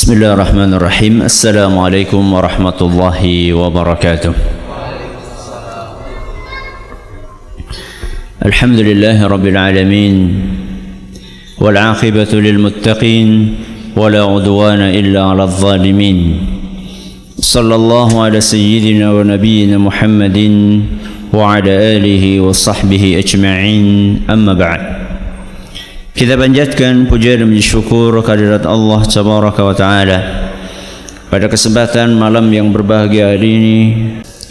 Bismillahirrahmanirrahim. Assalamualaikum warahmatullahi wabarakatuh. Alhamdulillahi rabbil alamin. Wal aqibatu lil muttaqin wala udwana illa 'alal zalimin. Sallallahu ala sayyidina wa nabiyyina Muhammadin wa ala alihi wa sahbihi ajma'in. Amma ba'd. Kita panjatkan puja dan puji syukur kehadirat Allah Tabaraka wa Ta'ala. Pada kesempatan malam yang berbahagia hari ini,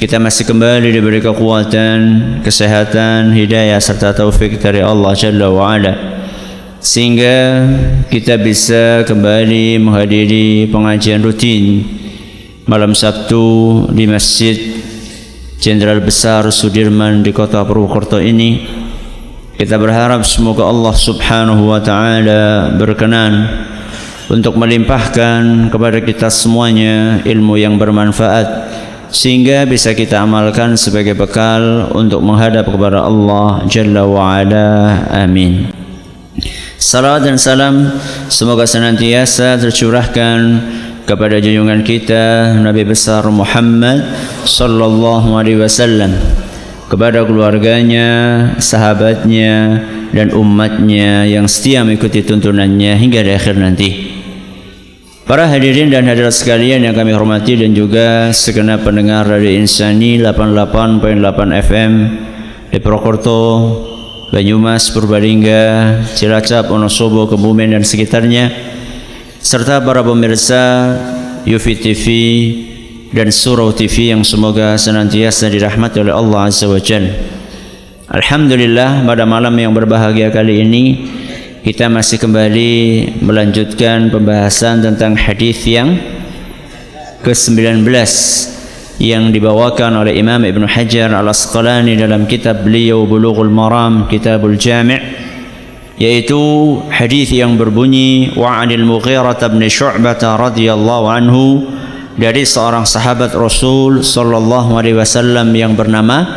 kita masih kembali diberi kekuatan, kesehatan, hidayah serta taufik dari Allah Jalla wa Ala, sehingga kita bisa kembali menghadiri pengajian rutin malam Sabtu di Masjid Jenderal Besar Sudirman di Kota Purwokerto ini. Kita berharap semoga Allah Subhanahu wa Ta'ala berkenan untuk melimpahkan kepada kita semuanya ilmu yang bermanfaat, sehingga bisa kita amalkan sebagai bekal untuk menghadap kepada Allah Jalla wa Ala. Amin. Salawat dan salam semoga senantiasa tercurahkan kepada junjungan kita Nabi besar Muhammad sallallahu alaihi wasallam, kepada keluarganya, sahabatnya, dan umatnya yang setia mengikuti tuntunannya hingga di akhir nanti. Para hadirin dan hadirat sekalian yang kami hormati, dan juga segenap pendengar Radio Insani 88.8 FM di Purwokerto, Banyumas, Purbalingga, Cilacap, Wonosobo, Kebumen dan sekitarnya, serta para pemirsa Yufi TV dan Surau TV yang semoga senantiasa dirahmati oleh Allah Azza wa Jalla. Alhamdulillah, pada malam yang berbahagia kali ini kita masih kembali melanjutkan pembahasan tentang hadis yang ke-19 yang dibawakan oleh Imam Ibn Hajar Al-Asqalani dalam kitab beliau Bulughul Maram, Kitabul Jami', yaitu hadis yang berbunyi wa 'anil Mughirah bin Syu'bah radhiyallahu anhu, dari seorang sahabat Rasul sallallahu alaihi wasallam yang bernama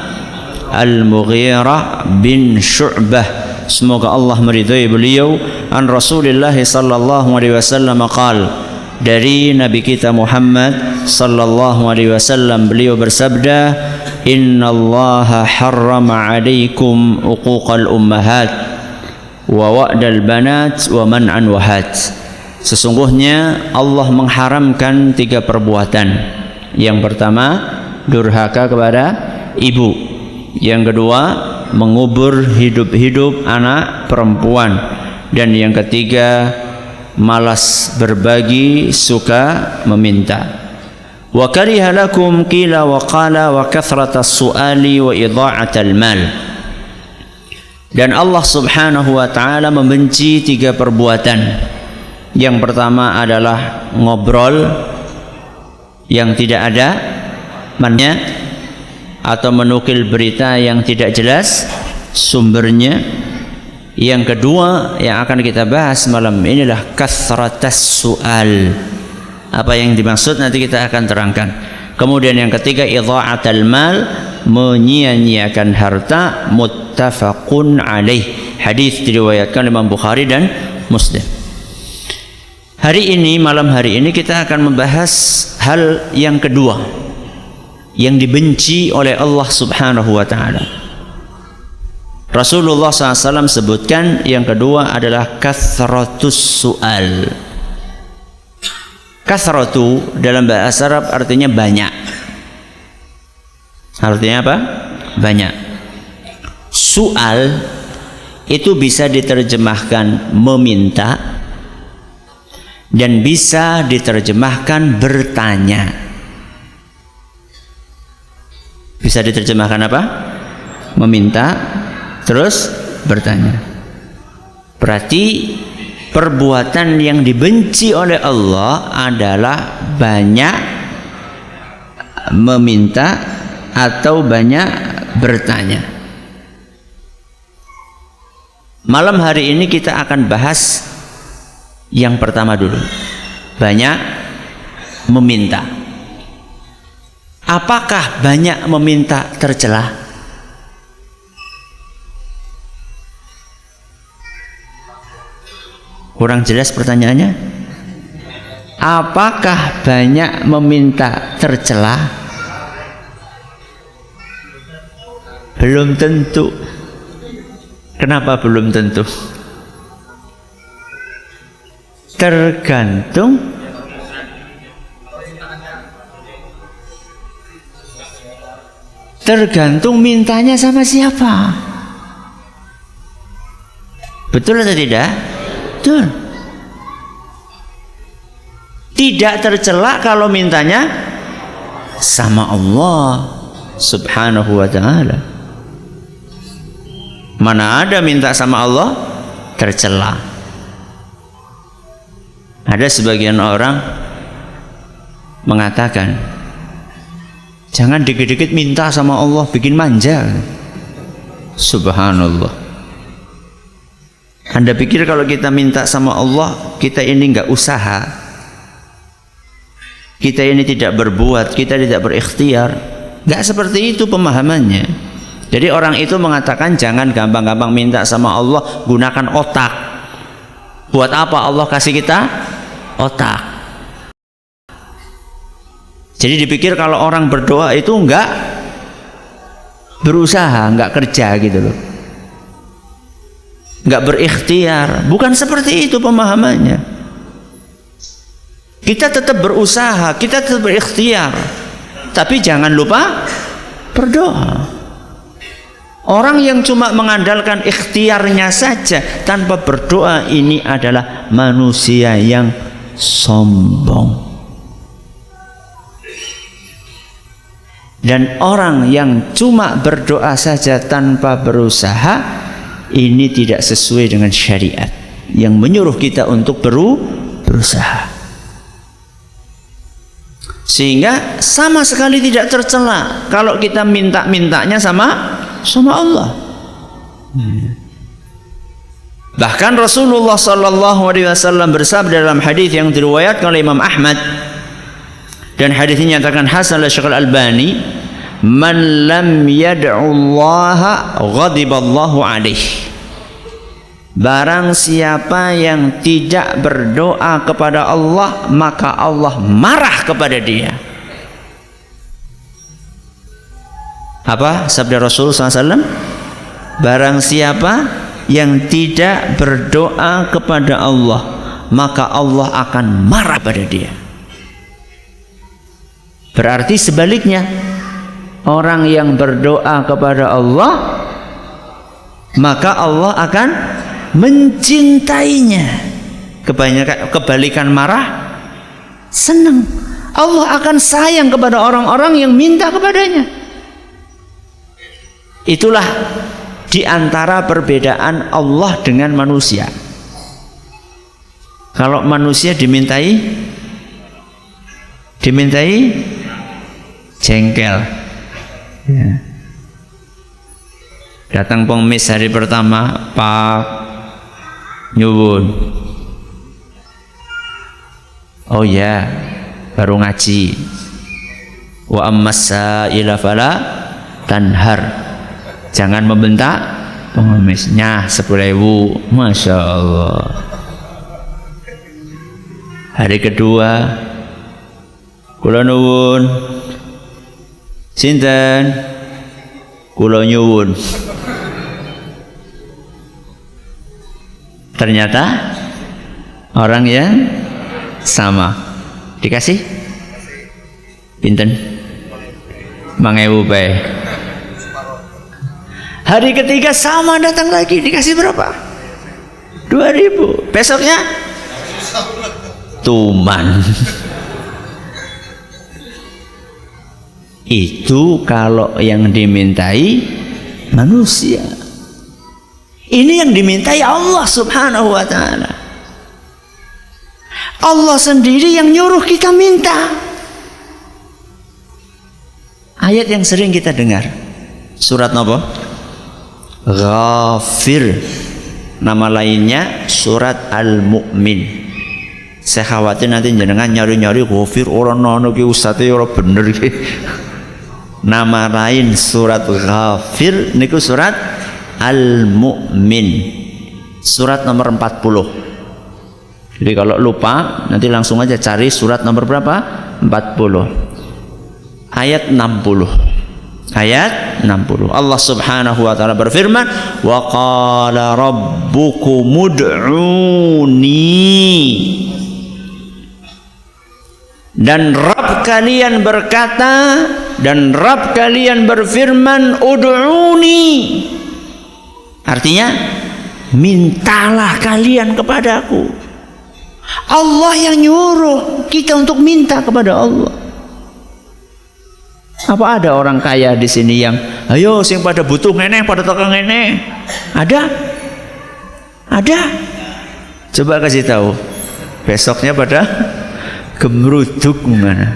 Al-Mughirah bin Syu'bah, semoga Allah meridhai beliau, an Rasulillah sallallahu alaihi wasallam qaal, dari Nabi kita Muhammad sallallahu alaihi wasallam beliau bersabda, innallaha harrama 'alaikum uquqal ummahat wa wa'dal banat wa man'an wahat. Sesungguhnya Allah mengharamkan 3 perbuatan. Yang pertama, durhaka kepada ibu. Yang kedua, mengubur hidup-hidup anak perempuan. Dan yang ketiga, malas berbagi, suka meminta. Wa kariha lakum qila wa qala wa kathratas su'ali wa idha'atal mal. Dan Allah Subhanahu wa Ta'ala membenci 3 perbuatan. Yang pertama adalah ngobrol yang tidak ada mannya, atau menukil berita yang tidak jelas sumbernya. Yang kedua yang akan kita bahas malam ini adalah kathratas su'al. Apa yang dimaksud nanti kita akan terangkan. Kemudian yang ketiga idha'atal mal, menyia-nyiakan harta, muttafaqun alaih. Hadis diriwayatkan Imam Bukhari dan Muslim. Hari ini, malam hari ini kita akan membahas hal yang kedua yang dibenci oleh Allah Subhanahu wa Ta'ala. Rasulullah SAW sebutkan yang kedua adalah kathratus su'al. Kathratu dalam bahasa Arab artinya banyak. Artinya apa? Banyak. Su'al itu bisa diterjemahkan meminta, dan bisa diterjemahkan bertanya. Bisa diterjemahkan apa? Meminta, terus bertanya. Berarti perbuatan yang dibenci oleh Allah adalah banyak meminta atau banyak bertanya. Malam hari ini kita akan bahas yang pertama dulu, banyak meminta. Apakah banyak meminta tercela? Kurang jelas pertanyaannya. apakah banyak meminta tercela? Belum tentu. Kenapa belum tentu? Tergantung mintanya sama siapa. Betul atau tidak? Betul. Tidak tercela kalau mintanya sama Allah Subhanahu wa ta'ala. Mana ada minta sama Allah tercela. Ada sebagian orang mengatakan, jangan dikit-dikit minta sama Allah, bikin manja. Subhanallah. Anda pikir kalau kita minta sama Allah, kita ini nggak usaha, kita ini tidak berbuat, kita tidak berikhtiar? Nggak seperti itu pemahamannya. Jadi orang itu mengatakan jangan gampang-gampang minta sama Allah, gunakan otak. Buat apa Allah kasih kita otak? Jadi dipikir kalau orang berdoa itu nggak berusaha, nggak kerja gitu loh, nggak berikhtiar. Bukan seperti itu pemahamannya. Kita tetap berusaha, kita tetap berikhtiar, tapi jangan lupa berdoa. Orang yang cuma mengandalkan ikhtiarnya saja tanpa berdoa, ini adalah manusia yang sombong. Dan orang yang cuma berdoa saja tanpa berusaha, ini tidak sesuai dengan syariat yang menyuruh kita untuk berusaha. Sehingga sama sekali tidak tercela kalau kita mintanya sama Allah. Bahkan Rasulullah sallallahu alaihi wasallam bersabda dalam hadis yang diriwayatkan oleh Imam Ahmad, dan hadis ini nyatakan hasan oleh Syekh Al-Albani, man lam yad'ullaha ghadiballahu alaihi. Barang siapa yang tidak berdoa kepada Allah, maka Allah marah kepada dia. Apa sabda Rasul SAW? Barang siapa yang tidak berdoa kepada Allah, maka Allah akan marah pada dia. Berarti sebaliknya, orang yang berdoa kepada Allah, maka Allah akan mencintainya. Kebalikan marah, senang. Allah akan sayang kepada orang-orang yang minta kepadanya. Itulah di antara perbedaan Allah dengan manusia. Kalau manusia dimintai jengkel, ya. Datang pengemis hari pertama, Pak nyuwun. Oh ya, baru ngaji. Wa ammasa ila fala tanhar. Jangan membentak pengemisnya. 10.000, masya Allah. Hari kedua, kula nuwun. Sinten? Kula nyuwun. Ternyata orang yang sama dikasih pinten 5.000 bae. Hari ketiga sama datang lagi, dikasih berapa? 2.000. Besoknya tuman. Itu kalau yang dimintai manusia. Ini yang dimintai Allah Subhanahu wa ta'ala. Allah sendiri yang nyuruh kita minta. Ayat yang sering kita dengar, surat apa? Ghafir. Nama lainnya surat Al-Mu'min. Saya khawatir nanti jenengan nyari-nyari Ghafir orang nono ki ustaze ora bener ki. Nama lain surat Ghafir niku surat Al-Mu'min. Surat nomor 40. Jadi kalau lupa nanti langsung aja cari surat nomor berapa? 40 ayat 60. Ayat 60. Allah Subhanahu wa taala berfirman, "Wa qala rabbukum ud'uni." Dan Rabb kalian berkata, dan Rabb kalian berfirman, "Ud'uni." Artinya, mintalah kalian kepadaku. Allah yang nyuruh kita untuk minta kepada Allah. Apa ada orang kaya di sini yang ayo sing pada butuh ngene, pada tukang ngene? Ada? Ada? Coba kasih tahu. Besoknya pada gemruduk mana?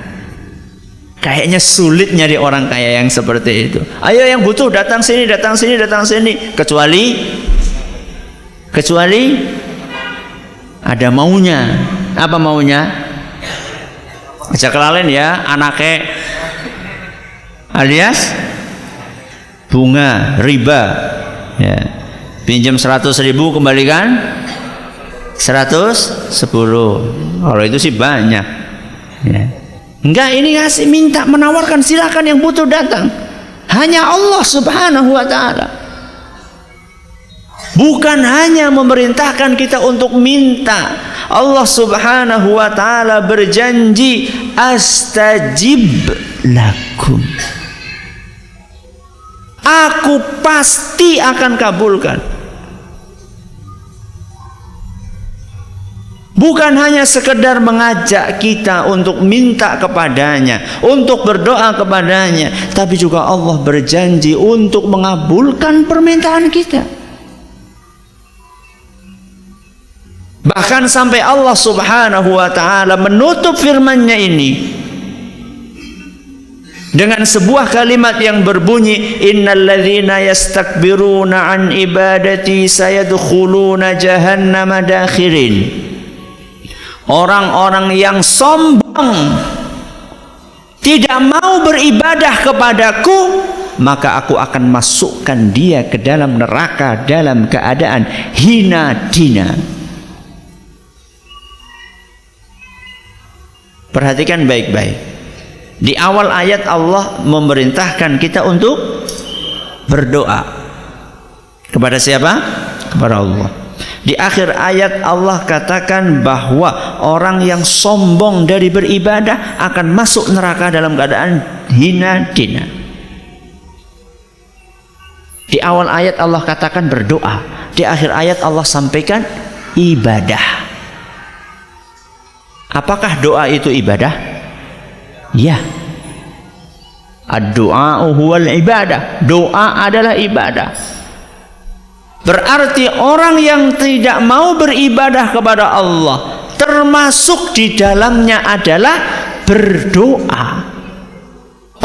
Kayaknya sulit nyari orang kaya yang seperti itu. Ayo yang butuh datang sini, datang sini, datang sini. Kecuali ada maunya. Apa maunya? Aja kelalen ya, anaknya alias bunga riba ya. Pinjam 100.000 kembalikan 110. Kalau itu sih banyak ya. Enggak, ini ngasih, minta, menawarkan, silakan yang butuh datang. Hanya Allah Subhanahu wa taala. Bukan hanya memerintahkan kita untuk minta. Allah Subhanahu wa taala berjanji, astajib lakum. Aku pasti akan kabulkan. Bukan hanya sekedar mengajak kita untuk minta kepadanya, untuk berdoa kepadanya, tapi juga Allah berjanji untuk mengabulkan permintaan kita. Bahkan sampai Allah Subhanahu wa taala menutup firman-Nya ini dengan sebuah kalimat yang berbunyi, innalladzina yastakbiruna an ibadati sayadkhuluna jahannama dakhirin. Orang-orang yang sombong tidak mau beribadah kepadaku, maka aku akan masukkan dia ke dalam neraka dalam keadaan hina dina. Perhatikan baik-baik. Di awal ayat Allah memerintahkan kita untuk berdoa. Kepada siapa? Kepada Allah. Di akhir ayat Allah katakan bahwa orang yang sombong dari beribadah akan masuk neraka dalam keadaan hina dina. Di awal ayat Allah katakan berdoa. Di akhir ayat Allah sampaikan ibadah. Apakah doa itu ibadah? Ya. Ad-du'a huwal ibadah. Doa adalah ibadah. Berarti orang yang tidak mau beribadah kepada Allah, termasuk di dalamnya adalah berdoa.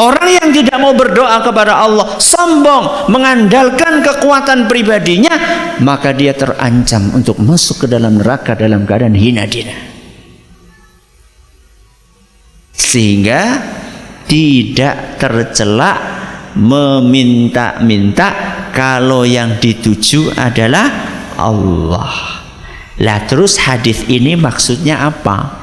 Orang yang tidak mau berdoa kepada Allah, sombong, mengandalkan kekuatan pribadinya, maka dia terancam untuk masuk ke dalam neraka dalam keadaan hina dina. Sehingga tidak tercela meminta-minta kalau yang dituju adalah Allah. Lah terus hadis ini maksudnya apa?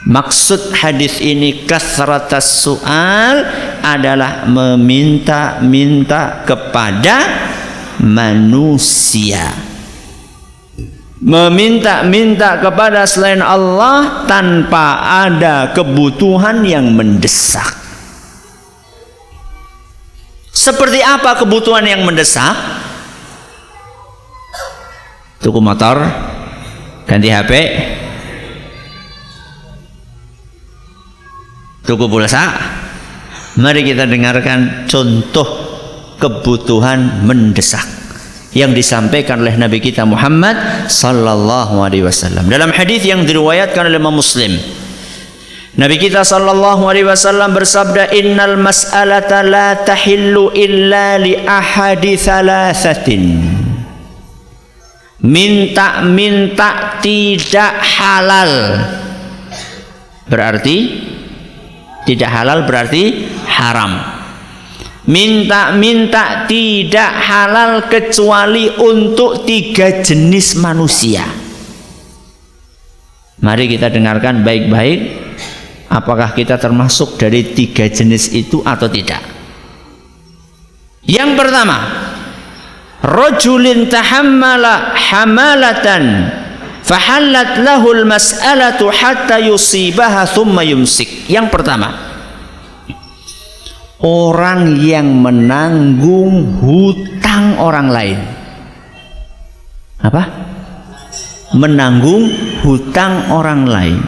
Maksud hadis ini kasratas su'al adalah meminta-minta kepada manusia. Meminta-minta kepada selain Allah tanpa ada kebutuhan yang mendesak. Seperti apa kebutuhan yang mendesak? Tuku motor, ganti HP, tuku pulsa. Mari kita dengarkan contoh kebutuhan mendesak yang disampaikan oleh Nabi kita Muhammad sallallahu alaihi wasallam dalam hadis yang diriwayatkan oleh Imam Muslim. Nabi kita sallallahu alaihi wasallam bersabda, innal mas'alata la tahillu illa li ahadi thalathatin. Minta-minta tidak halal. Berarti tidak halal berarti haram. Minta-minta tidak halal kecuali untuk 3 jenis manusia. Mari kita dengarkan baik-baik, apakah kita termasuk dari 3 jenis itu atau tidak. Yang pertama, rajulin tahammala hamalatan fahallat lahul mas'alatu hatta yusibaha thumma yumsik. Yang pertama, orang yang menanggung hutang orang lain. Apa? Menanggung hutang orang lain,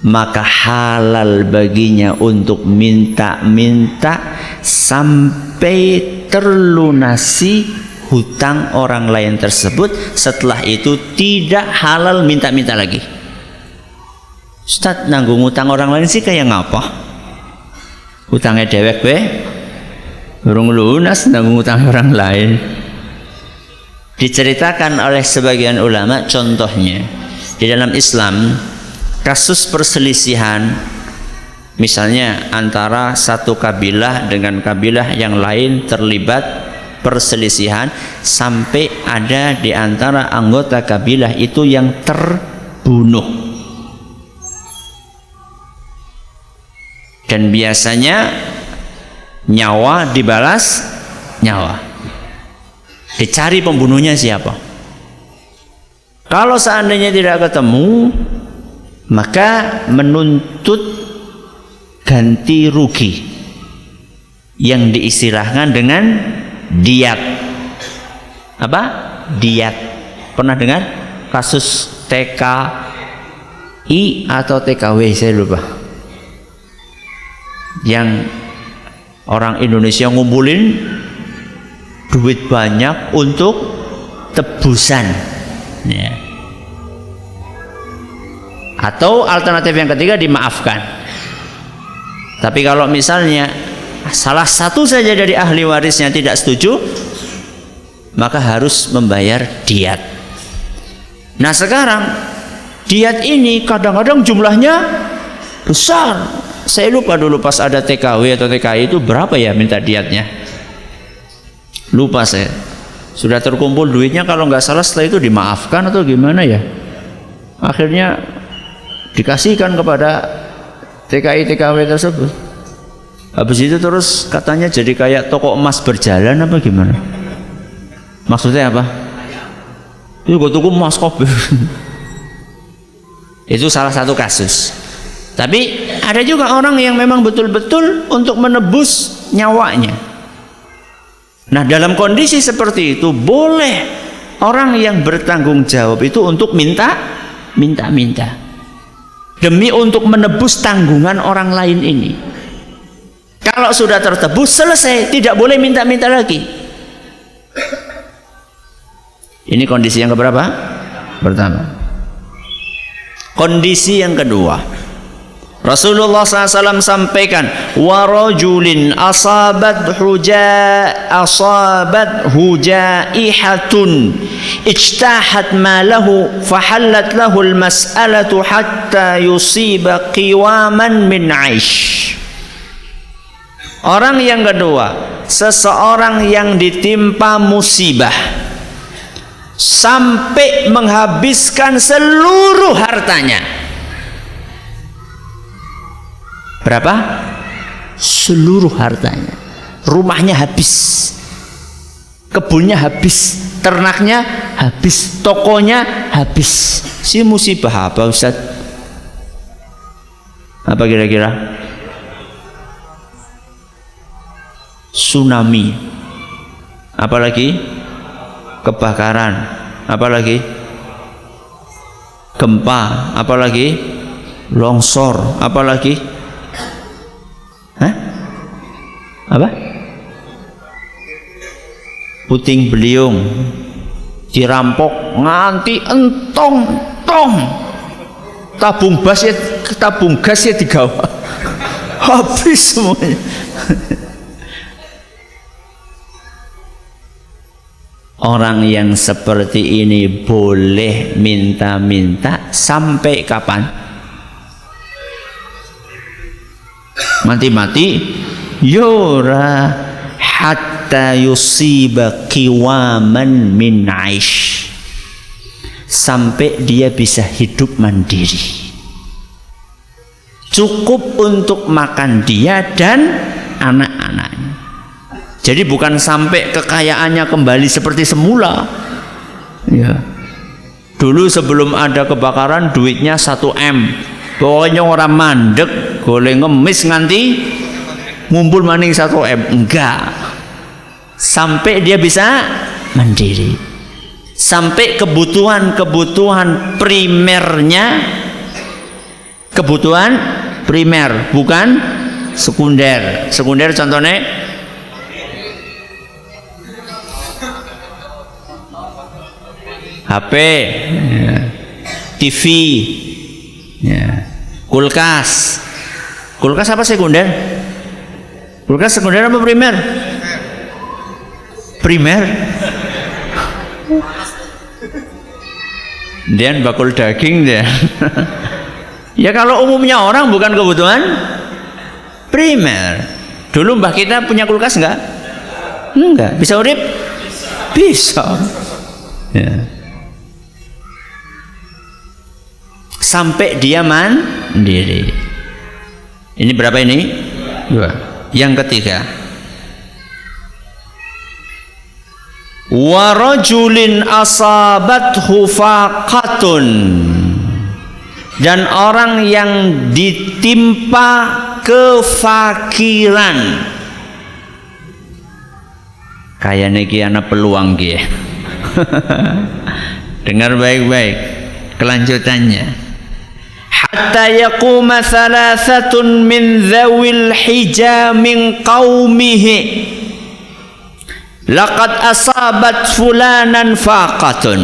maka halal baginya untuk minta-minta sampai terlunasi hutang orang lain tersebut. Setelah itu tidak halal minta-minta lagi. Ustaz, nanggung hutang orang lain sih kayak ngapa? Hutangnya dewek be, urung lunas nanggung hutang orang lain. Diceritakan oleh sebagian ulama, contohnya di dalam Islam kasus perselisihan, misalnya antara satu kabilah dengan kabilah yang lain terlibat perselisihan sampai ada di antara anggota kabilah itu yang terbunuh, dan biasanya nyawa dibalas nyawa. Dicari pembunuhnya siapa. Kalau seandainya tidak ketemu, maka menuntut ganti rugi yang diistilahkan dengan diat. Apa? Diat. Pernah dengar kasus TKI atau TKW, saya lupa, yang orang Indonesia ngumpulin duit banyak untuk tebusan, ya. Atau alternatif yang ketiga, dimaafkan. Tapi kalau misalnya salah satu saja dari ahli warisnya tidak setuju, maka harus membayar diat. Nah sekarang diat ini kadang-kadang jumlahnya besar. Saya lupa dulu pas ada TKW atau TKI itu berapa ya minta diatnya, lupa saya. Sudah terkumpul duitnya, kalau nggak salah setelah itu dimaafkan atau gimana ya, akhirnya dikasihkan kepada TKI TKW tersebut. Habis itu terus katanya jadi kayak toko emas berjalan apa gimana, maksudnya apa? Itu gue tuku emas kopi. Itu salah satu kasus. Tapi ada juga orang yang memang betul-betul untuk menebus nyawanya. Nah dalam kondisi seperti itu boleh orang yang bertanggung jawab itu untuk minta-minta demi untuk menebus tanggungan orang lain ini. Kalau sudah tertebus selesai, tidak boleh minta-minta lagi. Ini kondisi yang keberapa? Pertama. Kondisi yang kedua, Rasulullah SAW sampaikan, wa rajulin asabat hujaihatun ijtahat malahu fahallat lahul mas'alatu hatta yusiba qiwaman min aish. Orang yang kedua, seseorang yang ditimpa musibah sampai menghabiskan seluruh hartanya. Berapa? Seluruh hartanya. Rumahnya habis, kebunnya habis, ternaknya habis, tokonya habis. Si musibah apa Ustaz? Apa kira-kira? Tsunami. Apalagi? Kebakaran. Apalagi? Gempa. Apalagi? Longsor. Apalagi? Hah? Apa? Puting beliung dirampok nganti entong-tong, tabung gas ya digawa habis semuanya. Orang yang seperti ini boleh minta-minta sampai kapan? Mati-mati yura hatta yusiba qiwaman min aish, sampai dia bisa hidup mandiri. Cukup untuk makan dia dan anak-anaknya. Jadi bukan sampai kekayaannya kembali seperti semula. Ya. Dulu sebelum ada kebakaran duitnya 1 M. Pokoknya orang mandek, golek ngemis nganti ngumpul maning 1 M. Enggak. Sampai dia bisa mandiri. Sampai kebutuhan primernya, kebutuhan primer, bukan sekunder. Sekunder contohnya HP, ya, TV, ya, kulkas. Kulkas apa sekunder? Kulkas sekunder apa primer? Primer. Dan bakul daging dia. Ya kalau umumnya orang bukan kebutuhan primer. Dulu mbah kita punya kulkas enggak? Enggak. Bisa urip? Bisa. Ya. Sampai dia mandiri. Ini berapa ini? 2. Yang ketiga, wa rajulin asabathu faqatun, dan orang yang ditimpa kefakiran. Kayaknya ki ana peluang ki. Dengar baik-baik kelanjutannya. Hatta yaquma thalathatun min dhawil hija min qaumihi laqad asabat fulanan faqatun.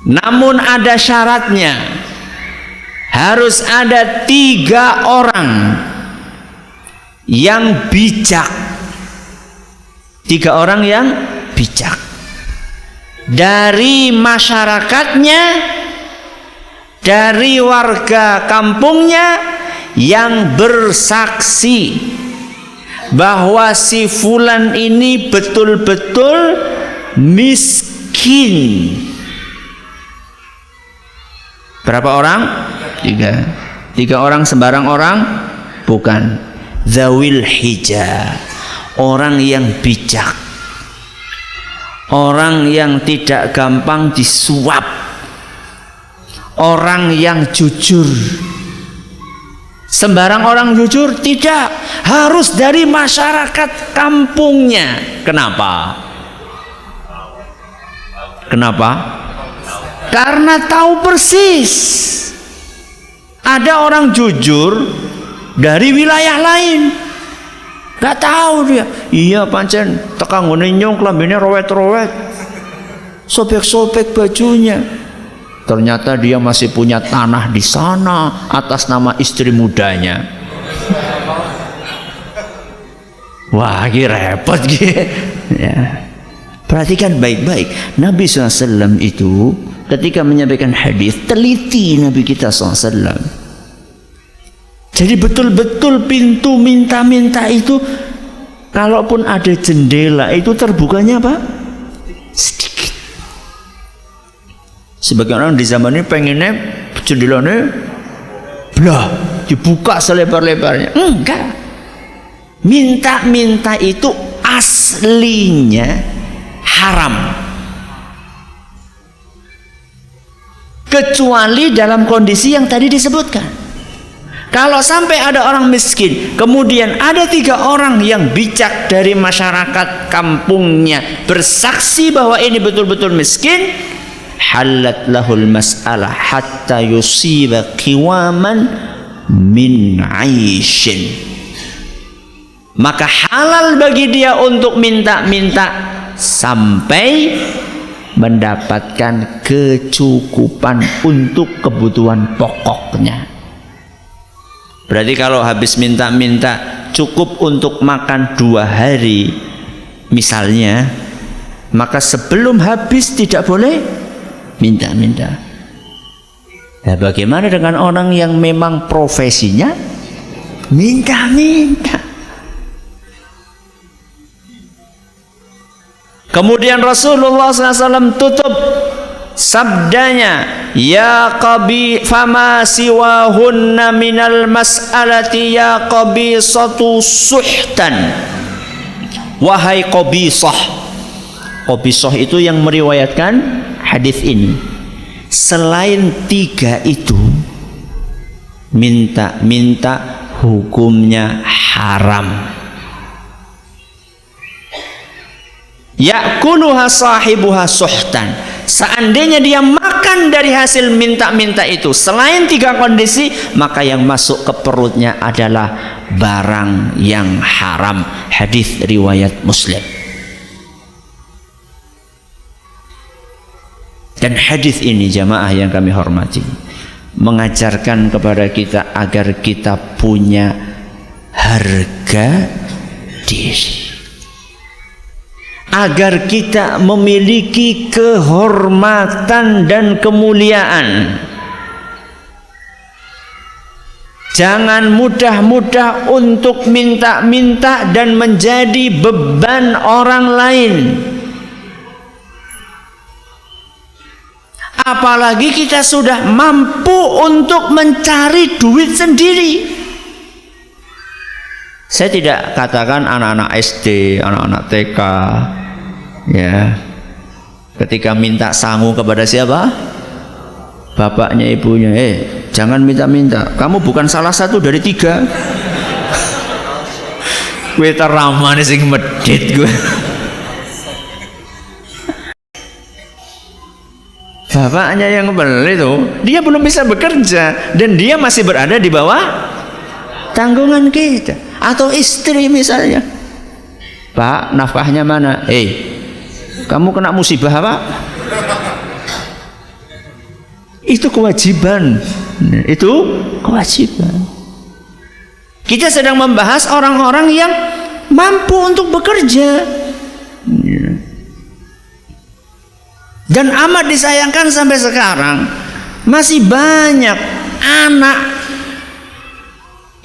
Namun ada syaratnya, harus ada 3 orang yang bijak. 3 orang yang bijak dari masyarakatnya, dari warga kampungnya, yang bersaksi bahwa si fulan ini betul-betul miskin. Berapa orang? 3. 3 orang sembarang orang? Bukan. Zawil hija, orang yang bijak, orang yang tidak gampang disuap, orang yang jujur. Sembarang orang jujur tidak, harus dari masyarakat kampungnya. Kenapa? Kenapa? Karena tahu persis. Ada orang jujur dari wilayah lain, gak tahu dia. Iya pancen tekan ngene nyong klambine rowet-rowet, sobek-sobek bajunya. Ternyata dia masih punya tanah di sana atas nama istri mudanya. Wah, ini repot gitu. Ya. Perhatikan baik-baik. Nabi SAW itu ketika menyampaikan hadis, teliti Nabi kita SAW. Jadi betul-betul pintu minta-minta itu, kalaupun ada jendela itu terbukanya apa? Sedikit. Sebagian orang di zaman ini pengennya jendelanya belah, dibuka selebar-lebarnya. Enggak. Minta-minta itu aslinya haram, kecuali dalam kondisi yang tadi disebutkan. Kalau sampai ada orang miskin, kemudian ada 3 orang yang bijak dari masyarakat kampungnya bersaksi bahwa ini betul-betul miskin, halat lahul mas'alah hatta yusiba qiwaman min aishin. Maka halal bagi dia untuk minta-minta sampai mendapatkan kecukupan untuk kebutuhan pokoknya. Berarti kalau habis minta-minta cukup untuk makan 2 hari misalnya, maka sebelum habis tidak boleh minta-minta. Nah, bagaimana dengan orang yang memang profesinya minta-minta? Kemudian Rasulullah SAW tutup sabdanya, ya qabi fama siwahunna minal mas'alati ya qabisatu suhtan. Wahai qabisah. Qabisah itu yang meriwayatkan hadis ini. Selain 3 itu, minta hukumnya haram. Ya'kuluha sahibuha suhtan. Seandainya dia makan dari hasil minta-minta itu selain 3 kondisi, maka yang masuk ke perutnya adalah barang yang haram. Hadis riwayat Muslim. Dan hadis ini jamaah yang kami hormati mengajarkan kepada kita agar kita punya harga diri, agar kita memiliki kehormatan dan kemuliaan. Jangan mudah-mudah untuk minta-minta dan menjadi beban orang lain. Apalagi kita sudah mampu untuk mencari duit sendiri. Saya tidak katakan anak-anak SD, anak-anak TK, ya, ketika minta sangu kepada siapa? Bapaknya, ibunya, jangan minta-minta. Kamu bukan salah satu dari 3. Gue teraman sing medit gue. Bapaknya yang beli itu, dia belum bisa bekerja dan dia masih berada di bawah tanggungan kita. Atau istri misalnya, Pak, nafkahnya mana? Kamu kena musibah Pak? Itu kewajiban. Itu kewajiban. Kita sedang membahas orang-orang yang mampu untuk bekerja. Dan amat disayangkan sampai sekarang masih banyak anak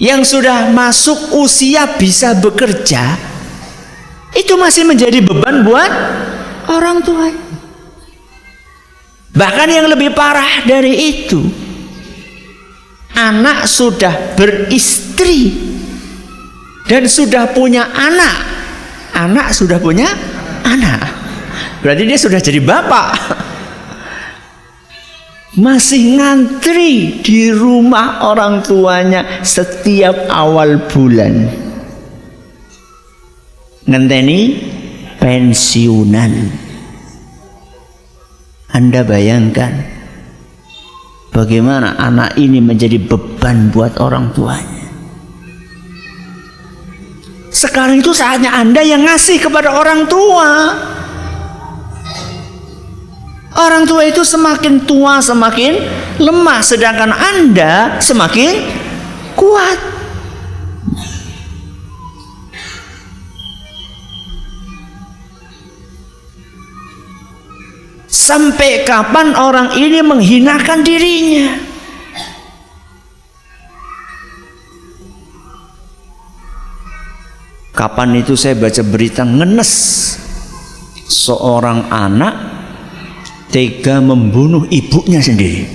yang sudah masuk usia bisa bekerja, itu masih menjadi beban buat orang tua. Bahkan yang lebih parah dari itu, anak sudah beristri dan sudah punya anak. Anak sudah punya anak, berarti dia sudah jadi bapak, masih ngantri di rumah orang tuanya setiap awal bulan, ngenteni pensiunan. Anda bayangkan bagaimana anak ini menjadi beban buat orang tuanya. Sekarang itu saatnya Anda yang ngasih kepada orang tua. Orang tua itu semakin tua semakin lemah, sedangkan Anda semakin kuat. Sampai kapan orang ini menghinakan dirinya? Kapan itu saya baca berita ngenes, seorang anak tega membunuh ibunya sendiri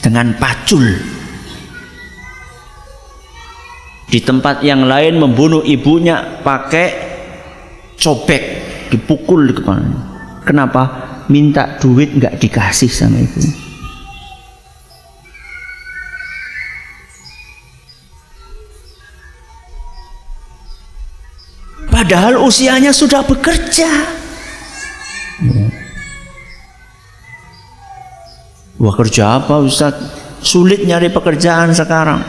dengan pacul. Di tempat yang lain membunuh ibunya pakai cobek, dipukul di kepalanya. Kenapa? Minta duit nggak dikasih sama ibu. Padahal usianya sudah bekerja. Wah, kerja apa Ustaz? Sulit nyari pekerjaan sekarang.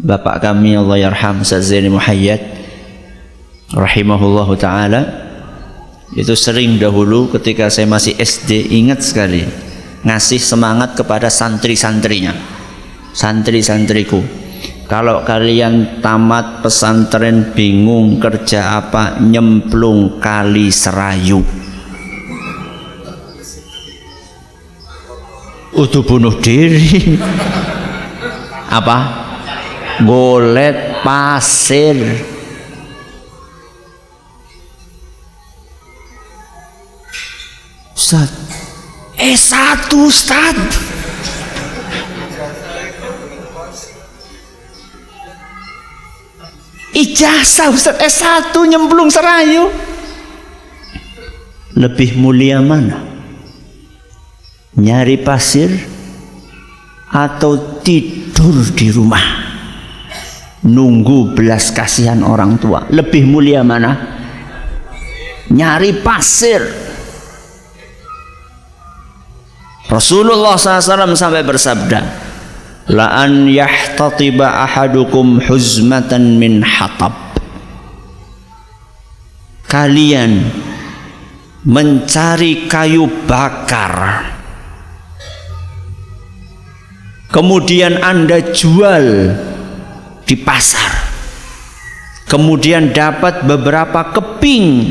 Bapak kami Allah yarham Ustaz Zaini Muhayyad rahimahullahu ta'ala, itu sering dahulu ketika saya masih SD, ingat sekali, ngasih semangat kepada santri-santrinya. Santri-santriku, kalau kalian tamat pesantren bingung kerja apa, nyemplung kali Serayu. Udah bunuh diri. Apa? Golet pasir. Ustaz, S1 Ustaz. Ijazah Ustaz S1 nyemplung Serayu. Lebih mulia mana? Nyari pasir atau tidur di rumah nunggu belas kasihan orang tua? Lebih mulia mana? Nyari pasir. Rasulullah SAW sampai bersabda, la an yahtatiba ahadukum huzmatan min hatab. Kalian mencari kayu bakar, kemudian Anda jual di pasar, kemudian dapat beberapa keping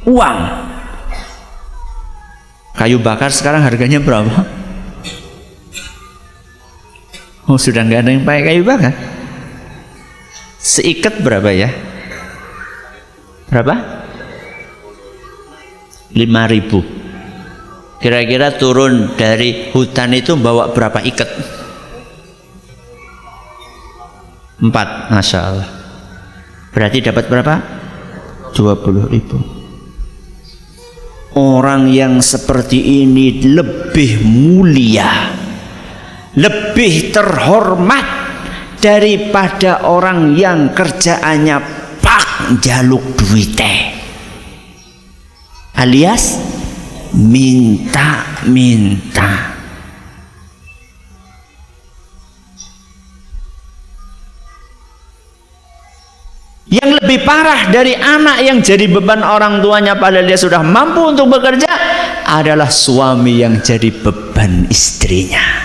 uang. Kayu bakar sekarang harganya berapa? Oh, sudah nggak ada yang pakai kayu bakar. Seikat berapa ya? Berapa? 5.000. Kira-kira turun dari hutan itu bawa berapa ikat? 4, Masya Allah. Berarti dapat berapa? 20.000. Orang yang seperti ini lebih mulia, lebih terhormat daripada orang yang kerjaannya pak jaluk duite, alias minta-minta. Yang lebih parah dari anak yang jadi beban orang tuanya padahal dia sudah mampu untuk bekerja adalah suami yang jadi beban istrinya.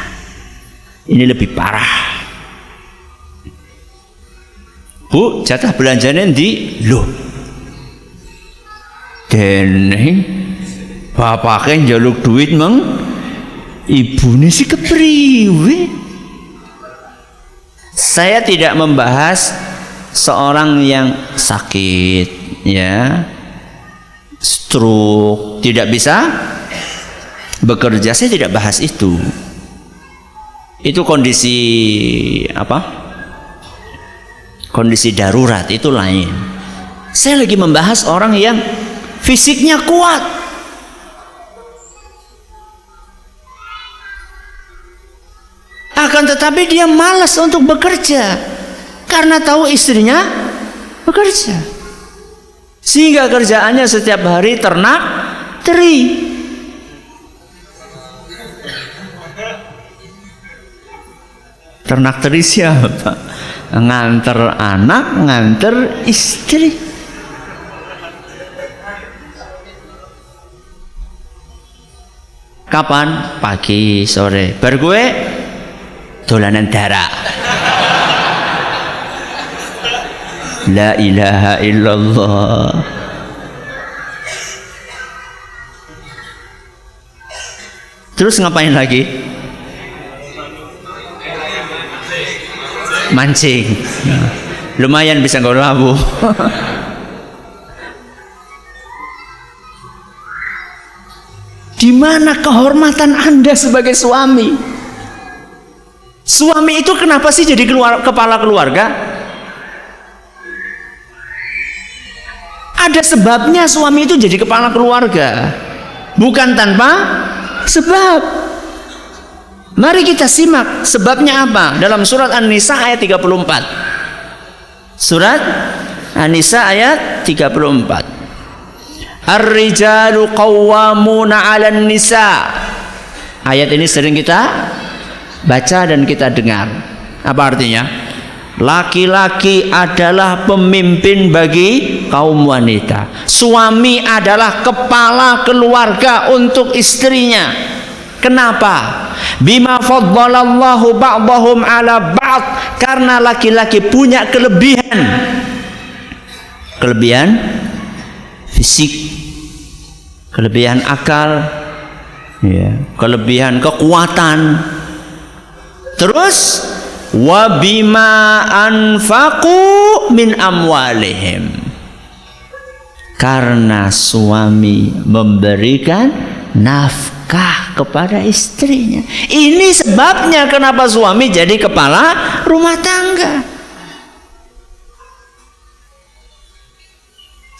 Ini lebih parah. Bu, jatah belanjanya di loh. Deneng bapaknya njaluk duit meng ibune si kepriwe. Saya tidak membahas seorang yang sakit, ya, stroke, tidak bisa bekerja. Saya tidak bahas itu. Itu kondisi apa? Kondisi darurat, itu lain. Saya lagi membahas orang yang fisiknya kuat, akan tetapi dia malas untuk bekerja karena tahu istrinya bekerja, sehingga kerjaannya setiap hari ternak teri. Ternak teri siapa? Nganter anak, nganter istri. Kapan? Pagi, sore. Bar gue dolanan darah. La ilaha illallah. Terus ngapain lagi? Mancing. Lumayan bisa nggak labu. Di mana kehormatan Anda sebagai suami? Suami itu kenapa sih jadi kepala keluarga? Ada sebabnya suami itu jadi kepala keluarga, bukan tanpa sebab. Mari kita simak sebabnya apa dalam surat An-Nisa ayat 34. Surat An-Nisa ayat 34. Ar-rijalu qawwamuna 'alan nisa. Ayat ini sering kita baca dan kita dengar. Apa artinya? Laki-laki adalah pemimpin bagi kaum wanita. Suami adalah kepala keluarga untuk istrinya. Kenapa? Bima faddalallahu ba'dahum 'ala ba'd. Karena laki-laki punya kelebihan fisik, kelebihan akal, ya, kelebihan kekuatan. Terus wa bima anfaqu min amwalihim. Karena suami memberikan nafkah kepada istrinya. Ini sebabnya kenapa suami jadi kepala rumah tangga.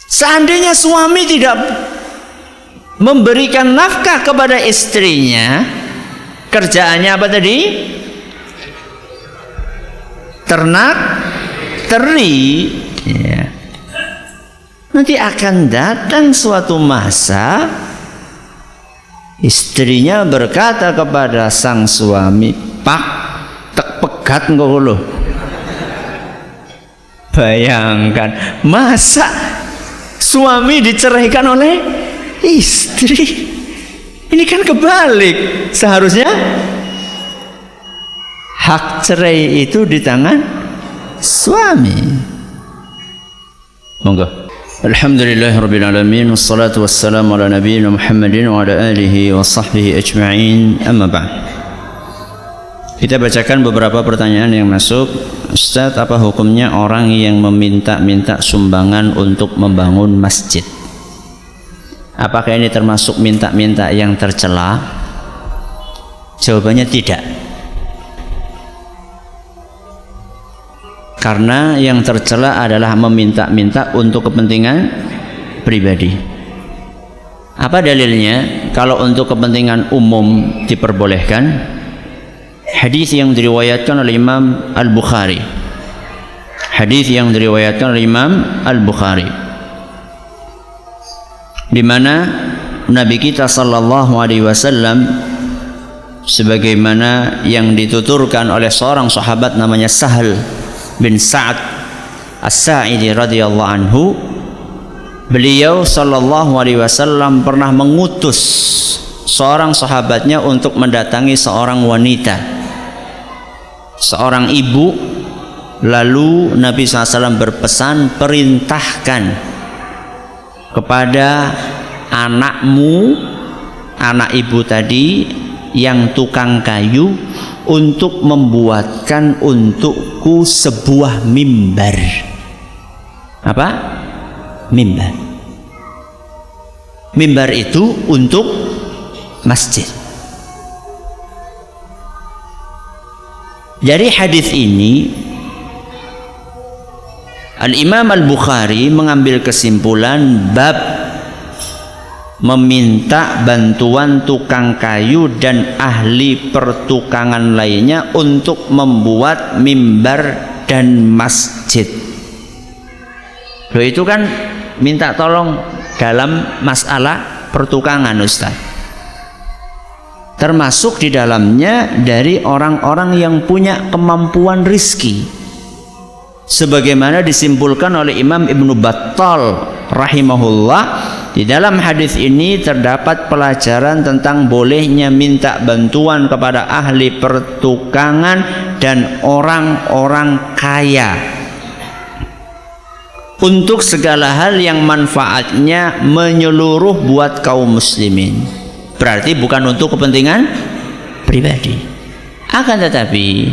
Seandainya suami tidak memberikan nafkah kepada istrinya, kerjaannya apa tadi? Ternak, teri, ya. Nanti akan datang suatu masa istrinya berkata kepada sang suami, "Pak, tek pegat engko lho." Bayangkan, masa suami diceraikan oleh istri? Ini kan kebalik. Seharusnya hak cerai itu di tangan suami. Monggo. Alhamdulillahirabbil alamin, wassalatu wassalamu ala nabiyyina Muhammadin wa ala alihi wa sahbihi ajma'in. Amma ba'd. Kita bacakan beberapa pertanyaan yang masuk. Ustaz, apa hukumnya orang yang meminta-minta sumbangan untuk membangun masjid? Apakah ini termasuk minta-minta yang tercela? Jawabannya tidak. Karena yang tercela adalah meminta-minta untuk kepentingan pribadi. Apa dalilnya? Kalau untuk kepentingan umum diperbolehkan. Hadis yang diriwayatkan oleh Imam Al-Bukhari. Hadis yang diriwayatkan oleh Imam Al-Bukhari, di mana Nabi kita sallallahu alaihi wasallam, sebagaimana yang dituturkan oleh seorang sahabat namanya Sahal bin Sa'ad As-Sa'idi radhiyallahu anhu, beliau sallallahu alaihi wasallam pernah mengutus seorang sahabatnya untuk mendatangi seorang wanita, seorang ibu. Lalu Nabi SAW berpesan, perintahkan kepada anakmu, anak ibu tadi yang tukang kayu, untuk membuatkan untukku sebuah mimbar. Apa? Mimbar. Mimbar itu untuk masjid. Dari hadis ini Al-Imam Al-Bukhari mengambil kesimpulan bab meminta bantuan tukang kayu dan ahli pertukangan lainnya untuk membuat mimbar dan masjid. Loh, itu kan minta tolong dalam masalah pertukangan, Ustaz. Termasuk di dalamnya dari orang-orang yang punya kemampuan rizki, sebagaimana disimpulkan oleh Imam Ibnu Battal rahimahullah. Di dalam hadis ini terdapat pelajaran tentang bolehnya minta bantuan kepada ahli pertukangan dan orang-orang kaya untuk segala hal yang manfaatnya menyeluruh buat kaum muslimin. Berarti bukan untuk kepentingan pribadi. Akan tetapi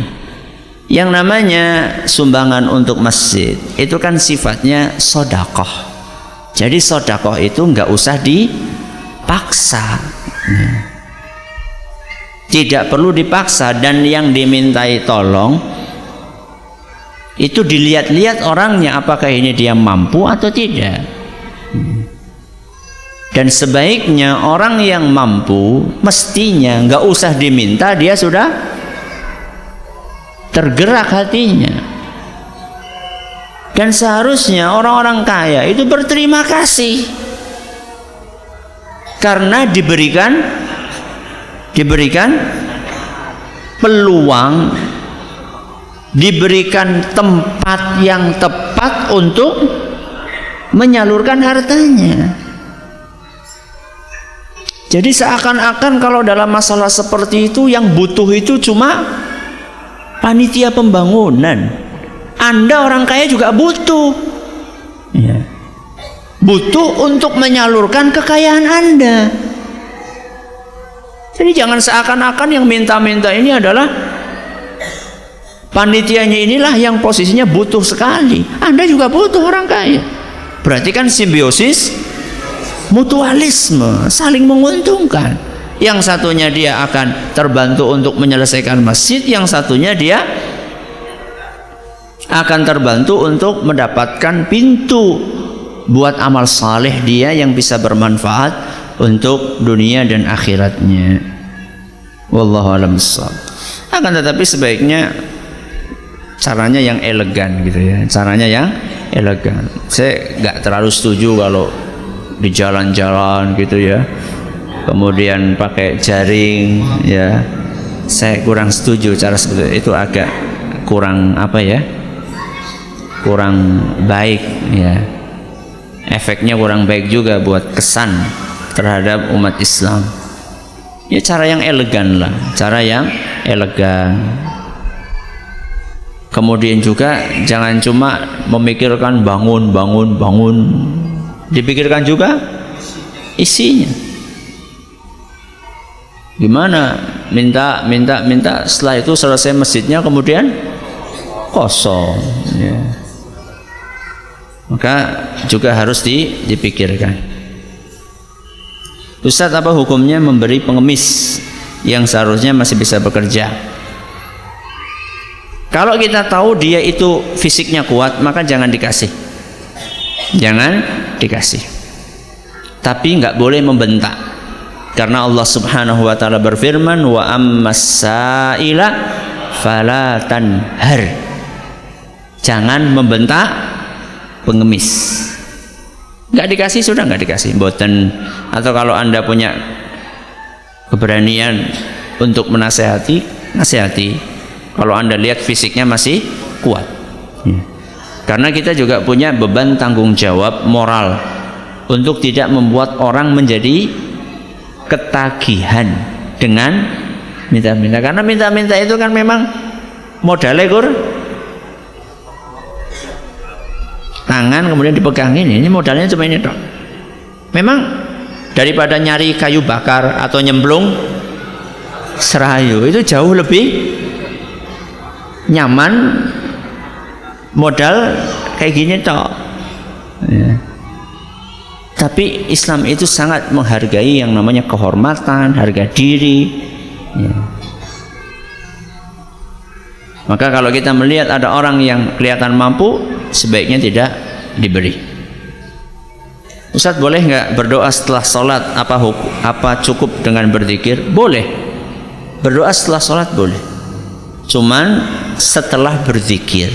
yang namanya sumbangan untuk masjid itu kan sifatnya sedekah. Jadi sedekah itu nggak usah dipaksa, tidak perlu dipaksa. Dan yang dimintai tolong itu dilihat-lihat orangnya, apakah ini dia mampu atau tidak. Dan sebaiknya orang yang mampu mestinya nggak usah diminta, dia sudah tergerak hatinya. Dan seharusnya orang-orang kaya itu berterima kasih karena diberikan peluang, diberikan tempat yang tepat untuk menyalurkan hartanya. Jadi seakan-akan kalau dalam masalah seperti itu yang butuh itu cuma panitia pembangunan. Anda orang kaya juga butuh, ya, butuh untuk menyalurkan kekayaan Anda. Jadi jangan seakan-akan yang minta-minta ini adalah Panitianya inilah yang posisinya butuh sekali. Anda juga butuh orang kaya. Berarti kan simbiosis mutualisme, saling menguntungkan. Yang satunya dia akan terbantu untuk menyelesaikan masjid, yang satunya dia akan terbantu untuk mendapatkan pintu buat amal saleh dia yang bisa bermanfaat untuk dunia dan akhiratnya. Wallahu a'lam bishawab. Akan tetapi sebaiknya caranya yang elegan gitu ya, caranya yang elegan. Saya nggak terlalu setuju kalau di jalan-jalan gitu ya, kemudian pakai jaring ya. Saya kurang setuju cara seperti itu, agak kurang apa ya, kurang baik ya. Efeknya kurang baik juga buat kesan terhadap umat Islam. Ya cara yang elegan lah, cara yang elegan. Kemudian juga jangan cuma memikirkan bangun, dipikirkan juga isinya. Gimana? Minta, setelah itu selesai masjidnya kemudian kosong. Ya. Maka juga harus dipikirkan. Ustadz, apa hukumnya memberi pengemis yang seharusnya masih bisa bekerja? Kalau kita tahu dia itu fisiknya kuat, maka jangan dikasih. Jangan dikasih. Tapi nggak boleh membentak. Karena Allah Subhanahu wa taala berfirman, wa ammas-sa'ila fala tanhar. Jangan membentak pengemis. Nggak dikasih sudah nggak dikasih, mboten. Atau kalau Anda punya keberanian untuk menasehati, nasehati. Kalau Anda lihat fisiknya masih kuat ya. Karena kita juga punya beban tanggung jawab moral untuk tidak membuat orang menjadi ketagihan dengan minta-minta. Karena minta-minta itu kan memang modalnya tangan kemudian dipegangin, ini modalnya cuma ini dong. Memang daripada nyari kayu bakar atau nyemplung serayu itu jauh lebih nyaman modal kayak gini toh ya. Tapi Islam itu sangat menghargai yang namanya kehormatan, harga diri ya. Maka kalau kita melihat ada orang yang kelihatan mampu, sebaiknya tidak diberi. Ustadz, boleh nggak berdoa setelah sholat? Apa cukup dengan berzikir? Boleh, berdoa setelah sholat boleh, cuman setelah berzikir.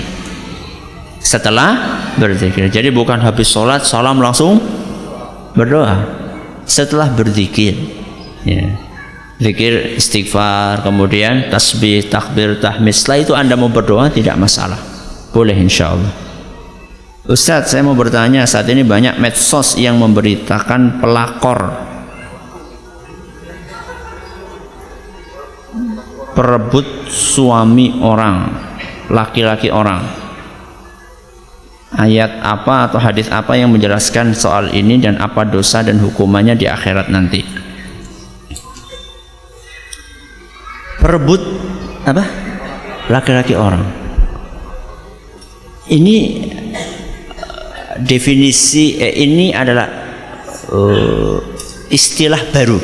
Jadi bukan habis sholat salam langsung berdoa. Setelah berzikir ya. Zikir istighfar, kemudian tasbih, takbir, tahmid. Setelah itu Anda mau berdoa tidak masalah, boleh insyaallah. Ustadz, saya mau bertanya, saat ini banyak medsos yang memberitakan pelakor perebut suami orang, laki-laki orang. Ayat apa atau hadis apa yang menjelaskan soal ini, dan apa dosa dan hukumannya di akhirat nanti? Perebut apa? Laki-laki orang. Ini definisi ini adalah istilah baru.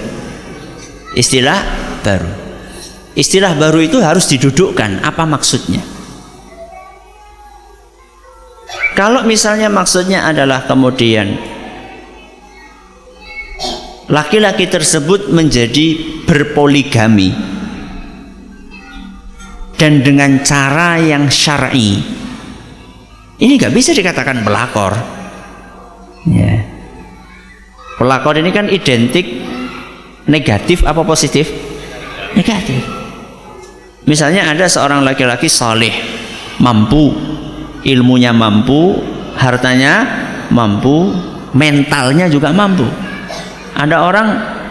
Istilah baru itu harus didudukkan, apa maksudnya? Kalau misalnya maksudnya adalah kemudian laki-laki tersebut menjadi berpoligami dan dengan cara yang syar'i, ini nggak bisa dikatakan pelakor ya. Pelakor ini kan identik negatif apa positif? Negatif. Misalnya ada seorang laki-laki saleh, mampu, ilmunya mampu, hartanya mampu, mentalnya juga mampu. Ada orang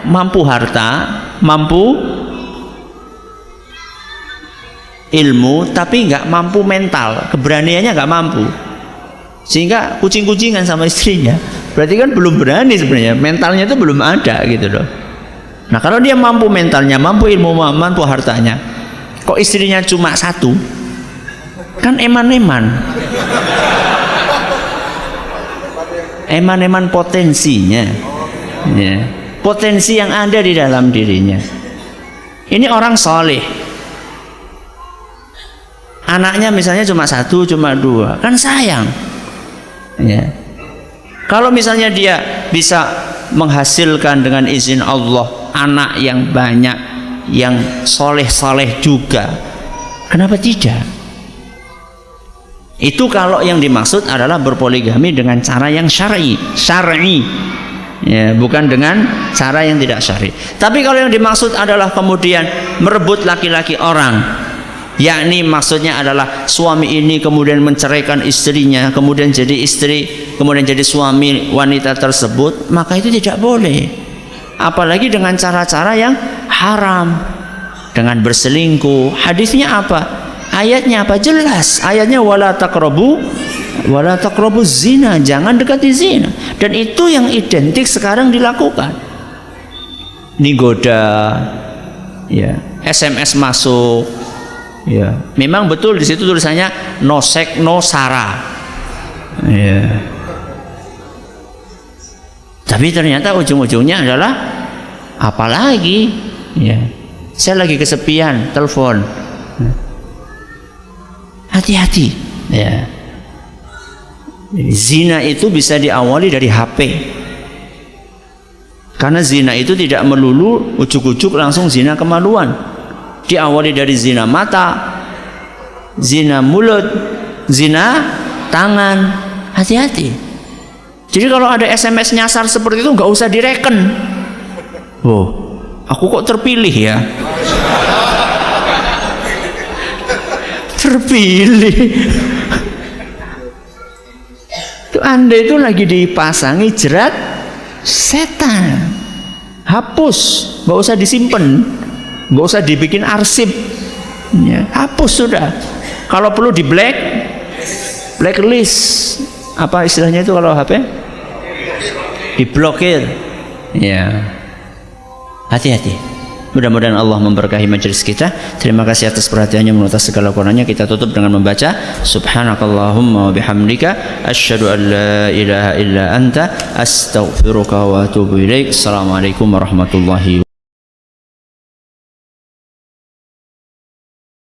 mampu harta, mampu ilmu, tapi nggak mampu mental, keberaniannya nggak mampu, sehingga kucing-kucingan sama istrinya. Berarti kan belum berani sebenarnya, mentalnya itu belum ada gitu loh. Nah kalau dia mampu mentalnya, mampu ilmu, mampu hartanya, kok istrinya cuma satu, Kan eman-eman potensinya, ya. Potensi yang ada di dalam dirinya. Ini orang soleh, anaknya misalnya cuma 1, cuma 2, kan sayang, ya. Kalau misalnya dia bisa menghasilkan dengan izin Allah anak yang banyak, yang soleh-soleh juga, kenapa tidak? Itu kalau yang dimaksud adalah berpoligami dengan cara yang syar'i, ya, bukan dengan cara yang tidak syar'i. Tapi kalau yang dimaksud adalah kemudian merebut laki-laki orang, yakni maksudnya adalah suami ini kemudian menceraikan istrinya, kemudian jadi istri, kemudian jadi suami wanita tersebut, maka itu tidak boleh. Apalagi dengan cara-cara yang haram, dengan berselingkuh. Hadisnya apa? Ayatnya apa? Jelas. Ayatnya wala taqrabu zina, jangan dekati zina. Dan itu yang identik sekarang dilakukan. Digoda, ya, SMS masuk, ya. Memang betul di situ tulisannya no sek no sara, ya. Tapi ternyata ujung-ujungnya adalah apalagi, ya. Saya lagi kesepian, telepon. Hati-hati, ya. Zina itu bisa diawali dari HP. Karena zina itu tidak melulu ujuk-ujuk langsung zina kemaluan. Diawali dari zina mata, zina mulut, zina tangan. Hati-hati. Jadi kalau ada SMS nyasar seperti itu nggak usah direken. Oh, aku kok terpilih ya? Terpilih. Itu Anda itu lagi dipasangi jerat setan. Hapus, nggak usah disimpan, nggak usah dibikin arsip, ya, hapus sudah. Kalau perlu di blacklist, apa istilahnya itu kalau HP? Diblokir, ya. Hati-hati. Mudah-mudahan Allah memberkahi majelis kita. Terima kasih atas perhatiannya menuntas segala kurangnya. Kita tutup dengan membaca subhanakallahumma wa bihamdika asyhadu an la ilaha illa anta astaghfiruka wa atubu ilaik. Assalamualaikum warahmatullahi wabarakatuh.